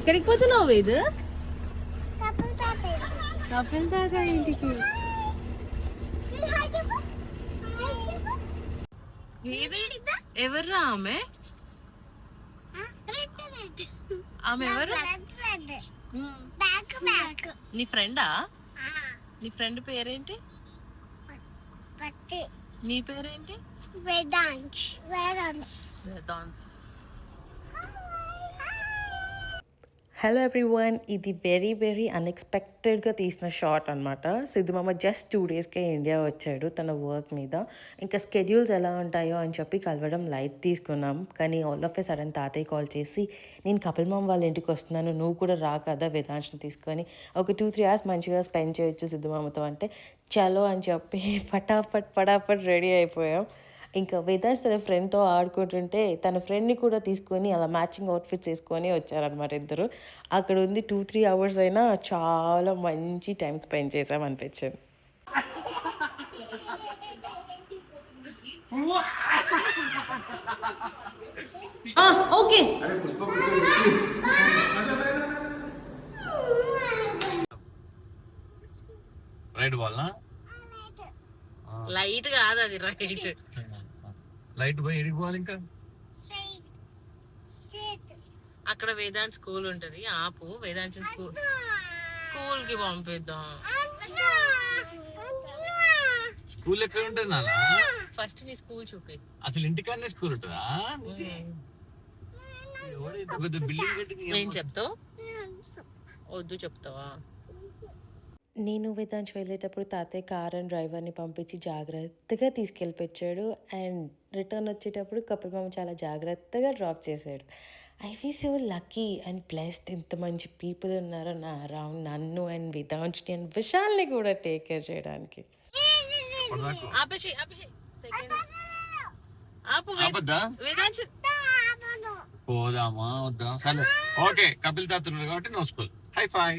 ఎక్కడికి పోతున్నావు వేదు? కపిల్ తాత ఇంటికి. ఎవర్రా ఆమె? ఆమె ఎవరు? నీ ఫ్రెండా? నీ ఫ్రెండ్ పేరేంటి? నీ పేరేంటి? వేదాంశ్. హలో ఎవ్రీవన్, ఇది వెరీ అన్ఎక్స్పెక్టెడ్గా తీసిన షాట్ అనమాట. సిద్ధు మామ జస్ట్ 2 డేస్కే ఇండియా వచ్చాడు తన వర్క్ మీద. ఇంకా స్కెడ్యూల్స్ ఎలా ఉంటాయో అని చెప్పి కలవడం లైట్ తీసుకున్నాం. కానీ ఆల్ ఆఫ్ ఎ సడన్ తాతయ్య కాల్ చేసి, నేను కపిల్ మామ వాళ్ళ ఇంటికి వస్తున్నాను, నువ్వు కూడా రా కదా వేదాంశ్ని తీసుకొని ఒక 2-3 అవర్స్ మంచిగా స్పెండ్ చేయొచ్చు సిద్ధు మామతో అంటే, చలో అని చెప్పి ఫటాఫట్ రెడీ అయిపోయాం. ఇంకా వేదాంశ్ తన ఫ్రెండ్తో ఆడుకుంటుంటే తన ఫ్రెండ్ని కూడా తీసుకొని అలా మ్యాచింగ్ అవుట్ఫిట్స్ వేసుకొని వచ్చారనమాట ఇద్దరు. అక్కడ ఉంది 2-3 అవర్స్ అయినా చాలా మంచి టైం స్పెండ్ చేసాం అనిపించింది. ఓకే రైట్ బాల్ లైట్ కాదు అది, లైట్ పోయి ఎడికి పోవాలి ఇంకా. అక్కడ వేదాంత్ స్కూల్ ఉంటది, ఆపు వేదాంత్ స్కూల్ కి పంపిద్దాం. స్కూల్ ఎక్కడ ఉంటుంది నాన్న? ఫస్ట్ నీ స్కూల్ చూపి. అసలు ఇంటికాడనే స్కూల్ ఉంటుందా? బిల్డింగ్ కట్టింది. ఏం చెప్తావు? వద్దు చెప్తావా? నేను వేదాంశ్ వెళ్ళేటప్పుడు తాతయ్య కార్ అండ్ డ్రైవర్ని పంపించి జాగ్రత్తగా తీసుకెళ్ళిపోయాడు. అండ్ రిటర్న్ వచ్చేటప్పుడు కపిల్ మామ చాలా జాగ్రత్తగా డ్రాప్ చేశాడు. I feel so lucky and blessed. ఇంత మంచి పీపుల్ ఉన్నారు నా అరౌండ్, నన్ను అండ్ వేదాంశ్ని అండ్ విశాల్ని కూడా టేక్ కేర్ చేయడానికి. పోదామా వద్దా? సరే ఓకే, కపిల్ తాత కాబట్టి నో స్కూల్. హై ఫై.